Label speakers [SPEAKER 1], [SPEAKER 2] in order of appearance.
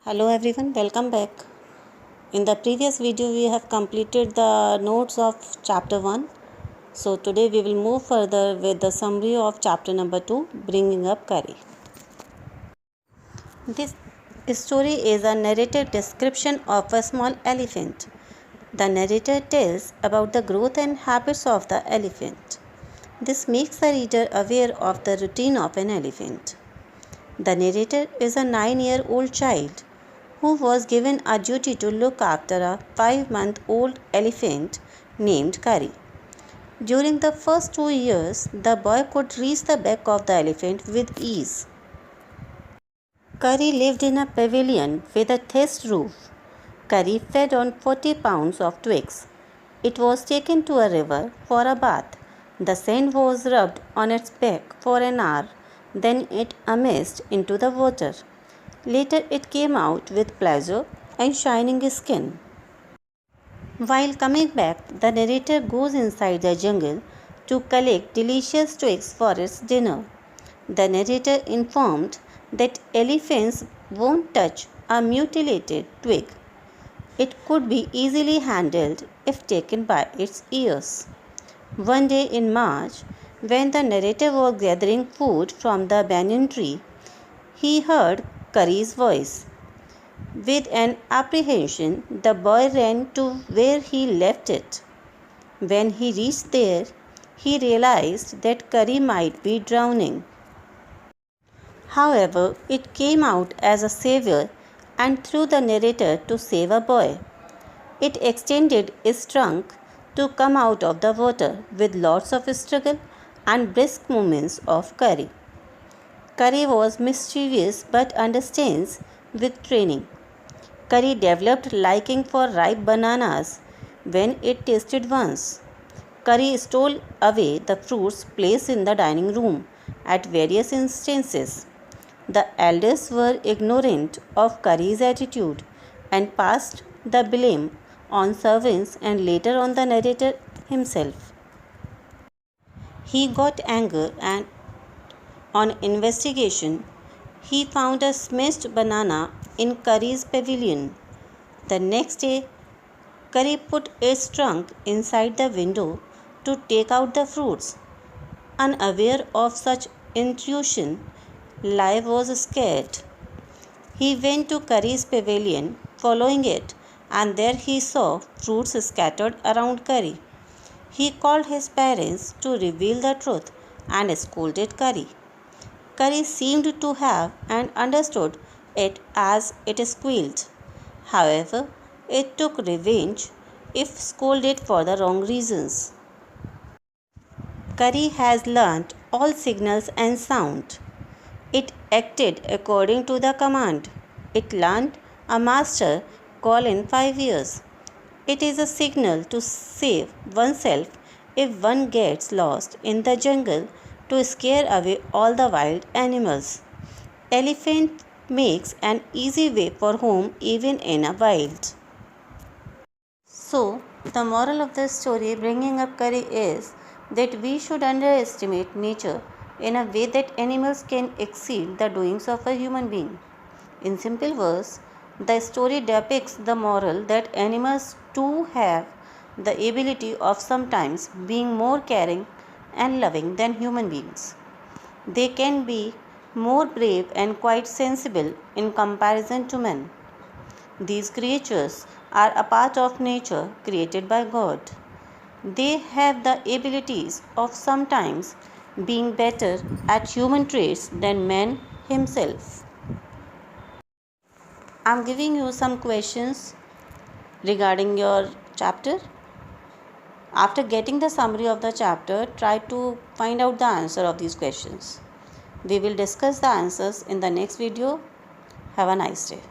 [SPEAKER 1] Hello everyone, welcome back. In the previous video we have completed the notes of chapter 1. So today we will move further with the summary of chapter number 2, bringing up curry. This story is a narrated description of a small elephant. The narrator tells about the growth and habits of the elephant. This makes the reader aware of the routine of an elephant. The narrator is a 9-year-old child who was given a duty to look after a 5-month-old elephant named Curry. During the first 2 years, the boy could reach the back of the elephant with ease. Curry lived in a pavilion with a thatched roof. Curry fed on 40 pounds of twigs. It was taken to a river for a bath. The sand was rubbed on its back for an hour, then it immersed into the water. Later it came out with pleasure and shining skin. While coming back, the narrator goes inside the jungle to collect delicious twigs for its dinner. The narrator informed that elephants won't touch a mutilated twig. It could be easily handled if taken by its ears. One day in March, when the narrator was gathering food from the banyan tree, he heard Curry's voice. With an apprehension, the boy ran to where he left it. When he reached there, he realized that Curry might be drowning. However, it came out as a savior and threw the narrator to save a boy. It extended its trunk to come out of the water with lots of struggle and brisk movements of Curry. Curry was mischievous but understands with training. Curry developed liking for ripe bananas when it tasted once. Curry stole away the fruits placed in the dining room at various instances. The elders were ignorant of Curry's attitude and passed the blame on servants and later on the narrator himself. He got angry and on investigation, he found a smashed banana in Curry's pavilion. The next day, Curry put its trunk inside the window to take out the fruits. Unaware of such intrusion, Live was scared. He went to Curry's pavilion, following it, and there he saw fruits scattered around Curry. He called his parents to reveal the truth and scolded Curry. Curry seemed to have and understood it as it squealed. However, it took revenge if scolded for the wrong reasons. Curry has learnt all signals and sound. It acted according to the command. It learnt a master call in 5 years. It is a signal to save oneself if one gets lost in the jungle to scare away all the wild animals. Elephant makes an easy way for home even in a wild. So, the moral of the story bringing up Curry is that we should underestimate nature in a way that animals can exceed the doings of a human being. In simple words, the story depicts the moral that animals too have the ability of sometimes being more caring and loving than human beings. They can be more brave and quite sensible in comparison to men. These creatures are a part of nature created by God. They have the abilities of sometimes being better at human traits than man himself. I am giving you some questions regarding your chapter. After getting the summary of the chapter, try to find out the answer of these questions. We will discuss the answers in the next video. Have a nice day.